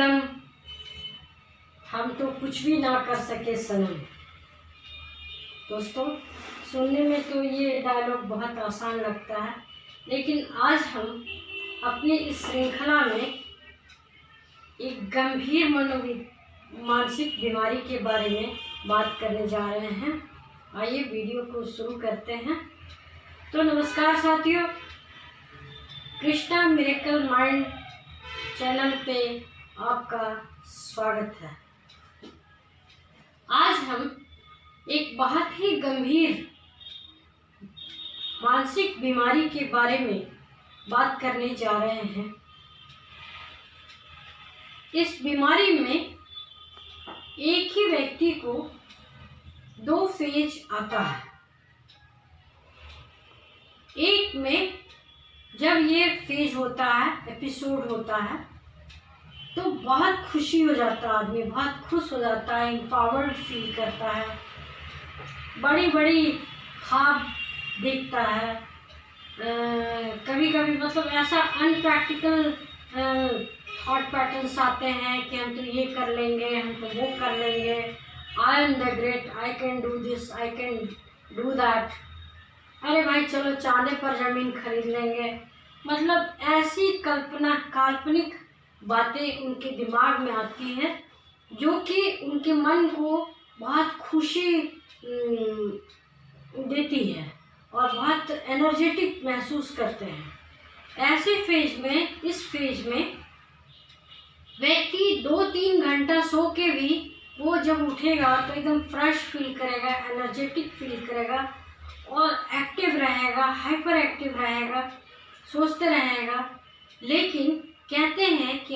गम हम तो कुछ भी ना कर सके सनम। दोस्तों, सुनने में तो ये डायलॉग बहुत आसान लगता है, लेकिन आज हम अपनी इस श्रृंखला में एक गंभीर मानसिक बीमारी के बारे में बात करने जा रहे हैं। आइए वीडियो को शुरू करते हैं। तो नमस्कार साथियों, कृष्णा मिरेकल माइंड चैनल पे आपका स्वागत है। आज हम एक बहुत ही गंभीर मानसिक बीमारी के बारे में बात करने जा रहे हैं। इस बीमारी में एक ही व्यक्ति को दो फेज आता है। एक में जब ये फेज होता है, एपिसोड होता है, तो बहुत खुशी हो जाता है, आदमी बहुत खुश हो जाता है, एम्पावर्ड फील करता है, बड़ी बड़ी ख्वाब देखता है। कभी कभी मतलब ऐसा अनप्रैक्टिकल थॉट पैटर्न्स आते हैं कि हम तो ये कर लेंगे, हम तो वो कर लेंगे, I am the great, I can do this, I can do that. अरे भाई चलो चांदे पर ज़मीन खरीद लेंगे। मतलब ऐसी काल्पनिक बातें उनके दिमाग में आती हैं जो कि उनके मन को बहुत खुशी देती है और बहुत एनर्जेटिक महसूस करते हैं। ऐसे फेज में, इस फेज में व्यक्ति 2-3 घंटा सो के भी वो जब उठेगा तो एकदम फ्रेश फील करेगा, एनर्जेटिक फील करेगा और एक्टिव रहेगा, हाइपर एक्टिव रहेगा, सोचते रहेगा। लेकिन कहते हैं कि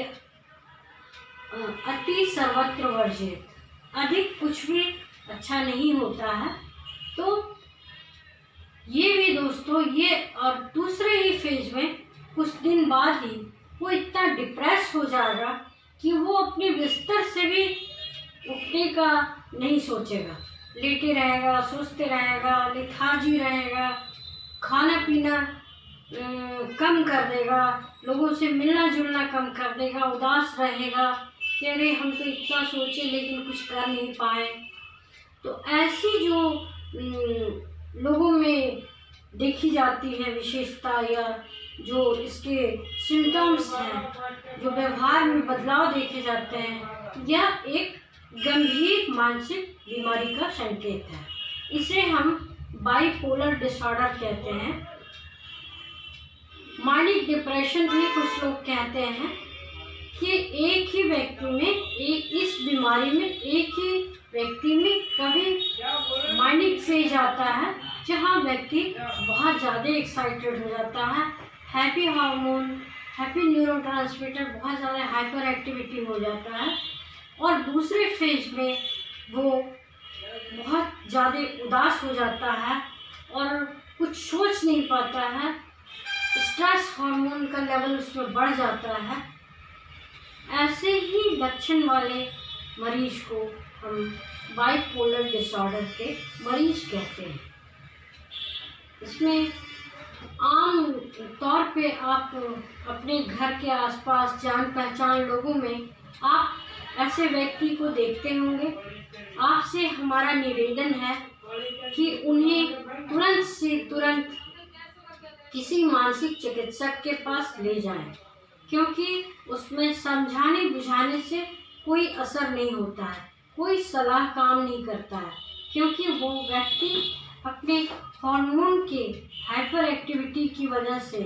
अति सर्वत्र वर्जित, अधिक कुछ भी अच्छा नहीं होता है। तो ये भी दोस्तों, ये और दूसरे ही फेज में कुछ दिन बाद ही वो इतना डिप्रेस हो जाएगा कि वो अपने बिस्तर से भी उठने का नहीं सोचेगा, लेटे रहेगा, सोचते रहेगा, लेथार्जी रहेगा, खाना पीना कम कर देगा, लोगों से मिलना जुलना कम कर देगा, उदास रहेगा कि अरे हम तो इतना सोचे लेकिन कुछ कर नहीं पाए। तो ऐसी जो लोगों में देखी जाती है विशेषता या जो इसके सिम्टम्स हैं, जो व्यवहार में बदलाव देखे जाते हैं, यह एक गंभीर मानसिक बीमारी का संकेत है। इसे हम बाइपोलर डिसऑर्डर कहते हैं। मानिक डिप्रेशन भी कुछ लोग कहते हैं कि एक ही व्यक्ति में, इस बीमारी में एक ही व्यक्ति में कभी मानिक फेज आता है जहाँ व्यक्ति बहुत ज़्यादा एक्साइटेड हो जाता है, हैप्पी हार्मोन, हैप्पी न्यूरोट्रांसमीटर बहुत ज़्यादा हाइपर एक्टिविटी हो जाता है। और दूसरे फेज में वो बहुत ज़्यादा उदास हो जाता है और कुछ सोच नहीं पाता है, स्ट्रेस हार्मोन का लेवल उसमें बढ़ जाता है। ऐसे ही लक्षण वाले मरीज को हम बाइपोलर डिसऑर्डर के मरीज कहते हैं। इसमें आम तौर पे आप अपने घर के आसपास जान पहचान लोगों में आप ऐसे व्यक्ति को देखते होंगे। आपसे हमारा निवेदन है कि उन्हें तुरंत से तुरंत किसी मानसिक चिकित्सक के पास ले जाएं, क्योंकि उसमें समझाने बुझाने से कोई असर नहीं होता है, कोई सलाह काम नहीं करता है, क्योंकि वो व्यक्ति अपने हार्मोन के हाइपर एक्टिविटी की वजह से,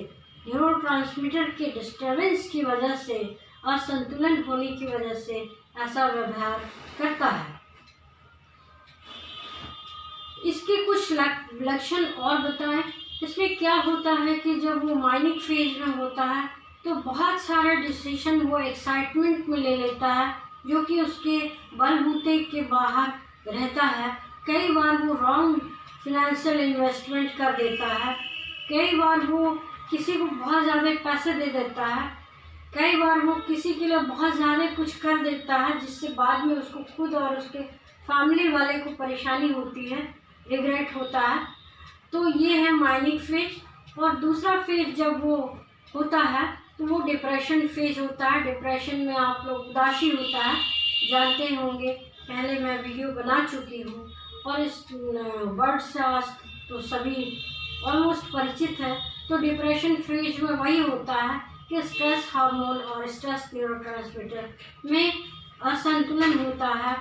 न्यूरोट्रांसमीटर के डिस्टर्बेंस की वजह से, असंतुलन होने की वजह से ऐसा व्यवहार करता है। इसके कुछ लक्षण और बताएं। इसमें क्या होता है कि जब वो मानिक फेज में होता है तो बहुत सारे डिसीजन वो एक्साइटमेंट में ले लेता है जो कि उसके बलबूते के बाहर रहता है। कई बार वो रॉन्ग फिनेंशियल इन्वेस्टमेंट कर देता है, कई बार वो किसी को बहुत ज़्यादा पैसे दे देता है, कई बार वो किसी के लिए बहुत ज़्यादा कुछ कर देता है जिससे बाद में उसको खुद और उसके फैमिली वाले को परेशानी होती है, रिग्रेट होता है। तो ये है माइनिक फेज। और दूसरा फेज जब वो होता है तो वो डिप्रेशन फेज होता है। डिप्रेशन में आप लोग उदासी होता है, जानते होंगे, पहले मैं वीडियो बना चुकी हूँ और इस वर्ड से आज तो सभी ऑलमोस्ट परिचित है। तो डिप्रेशन फेज में वही होता है कि स्ट्रेस हार्मोन और स्ट्रेस न्यूरोट्रांसमीटर में असंतुलन होता है,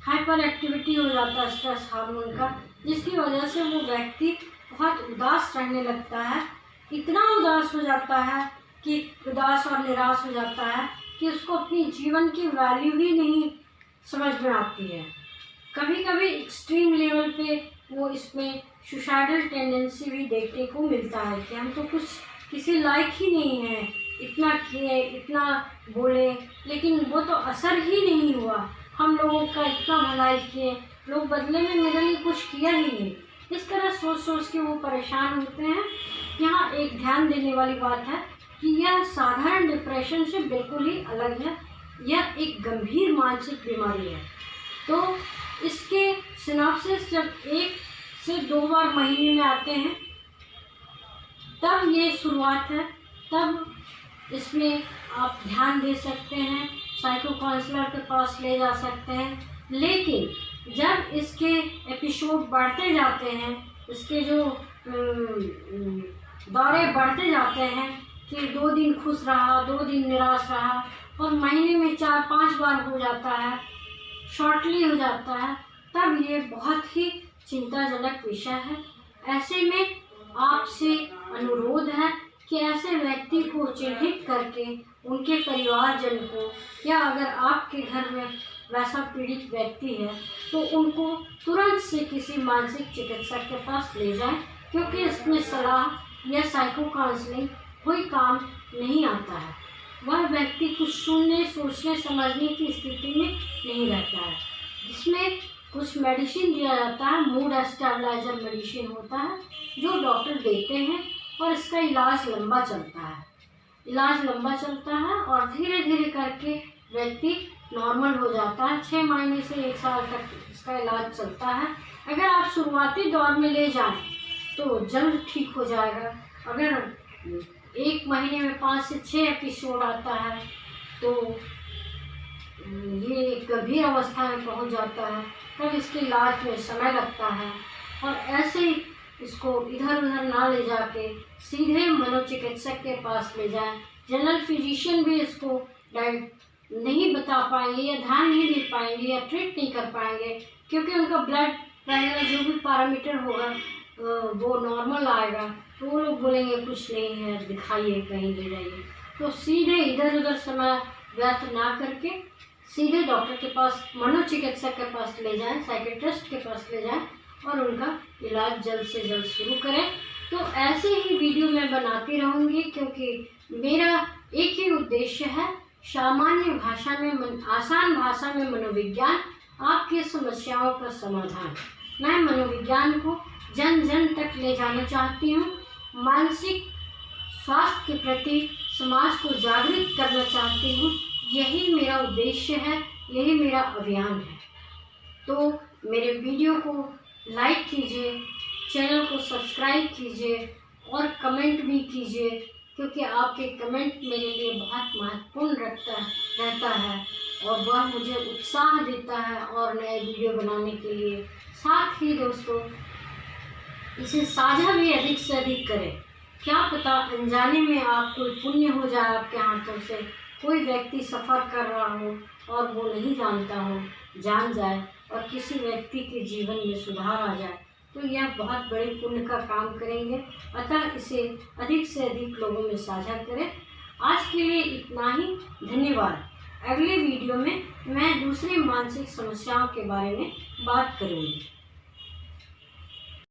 हाइपर एक्टिविटी हो जाता है स्ट्रेस हार्मोन का, जिसकी वजह से वो व्यक्ति बहुत उदास रहने लगता है। इतना उदास हो जाता है कि उदास और निराश हो जाता है कि उसको अपनी जीवन की वैल्यू ही नहीं समझ में आती है। कभी कभी एक्सट्रीम लेवल पे वो इसमें सुसाइडल टेंडेंसी भी देखने को मिलता है कि हम तो कुछ किसी लायक ही नहीं है, इतना किए, इतना बोले, लेकिन वो तो असर ही नहीं हुआ। हम लोगों का इतना भलाई किए, लोग बदले में मेरे लिए कुछ किया ही नहीं। इस तरह सोच सोच के वो परेशान होते हैं। यहाँ एक ध्यान देने वाली बात है कि यह साधारण डिप्रेशन से बिल्कुल ही अलग है। यह एक गंभीर मानसिक बीमारी है। तो इसके सिनॉप्सिस जब 1 से 2 बार महीने में आते हैं तब ये शुरुआत है, तब इसमें आप ध्यान दे सकते हैं, साइको काउंसलर के पास ले जा सकते हैं। लेकिन जब इसके एपिसोड बढ़ते जाते हैं, इसके जो दौरे बढ़ते जाते हैं कि 2 दिन खुश रहा, 2 दिन निराश रहा और महीने में 4-5 बार हो जाता है, शॉर्टली हो जाता है, तब ये बहुत ही चिंताजनक विषय है। ऐसे में आपसे अनुरोध है कि ऐसे व्यक्ति को चिन्हित करके उनके परिवारजन को, या अगर आपके घर में वैसा पीड़ित व्यक्ति है तो उनको तुरंत से किसी मानसिक चिकित्सक के पास ले जाएं, क्योंकि इसमें सलाह या साइको काउंसलिंग कोई काम नहीं आता है। वह व्यक्ति कुछ सुनने, सोचने, समझने की स्थिति में नहीं रहता है। इसमें कुछ मेडिसिन दिया जाता है, मूड स्टेबलाइजर मेडिसिन होता है जो डॉक्टर देते हैं और इसका इलाज लंबा चलता है। इलाज लंबा चलता है और धीरे धीरे करके व्यक्ति नॉर्मल हो जाता है। 6 महीने से 1 साल तक इसका इलाज चलता है। अगर आप शुरुआती दौर में ले जाएं तो जल्द ठीक हो जाएगा। अगर 1 महीने में 5 से 6 एपिसोड आता है तो ये गंभीर अवस्था में पहुंच जाता है, तब इसके इलाज में समय लगता है। और ऐसे ही इसको इधर उधर ना ले जाके सीधे मनोचिकित्सक के पास ले जाएं। जनरल फिजिशियन भी इसको नहीं बता पाएंगे या ध्यान नहीं दे पाएंगे या ट्रीट नहीं कर पाएंगे, क्योंकि उनका ब्लड प्रेशर जो भी पैरामीटर होगा वो नॉर्मल आएगा, तो वो लोग बोलेंगे कुछ नहीं है, दिखाइए, कहीं ले जाइए। तो सीधे इधर उधर समय व्यर्थ ना करके सीधे डॉक्टर के पास, मनोचिकित्सक के पास ले जाएं, साइकेट्रिस्ट के पास ले जाएं और उनका इलाज जल्द से जल्द शुरू करें। तो ऐसे ही वीडियो मैं बनाती रहूँगी, क्योंकि मेरा एक ही उद्देश्य है, सामान्य भाषा में, आसान भाषा में मनोविज्ञान, आपकी समस्याओं का समाधान। मैं मनोविज्ञान को जन जन तक ले जाना चाहती हूँ। मानसिक स्वास्थ्य के प्रति समाज को जागृत करना चाहती हूँ। यही मेरा उद्देश्य है, यही मेरा अभियान है। तो मेरे वीडियो को लाइक कीजिए, चैनल को सब्सक्राइब कीजिए और कमेंट भी कीजिए, क्योंकि आपके कमेंट मेरे लिए बहुत महत्वपूर्ण रहता है और वह मुझे उत्साह देता है और नए वीडियो बनाने के लिए। साथ ही दोस्तों, इसे साझा भी अधिक से अधिक करें। क्या पता अनजाने में आप कोई पुण्य हो जाए, आपके हाथों से कोई व्यक्ति सफ़र कर रहा हो और वो नहीं जानता हो, जान जाए और किसी व्यक्ति के जीवन में सुधार आ जाए, तो यह बहुत बड़े पुण्य का काम करेंगे। अतः इसे अधिक से अधिक लोगों में साझा करें। आज के लिए इतना ही, धन्यवाद। अगले वीडियो में मैं दूसरी मानसिक समस्याओं के बारे में बात करूँगी।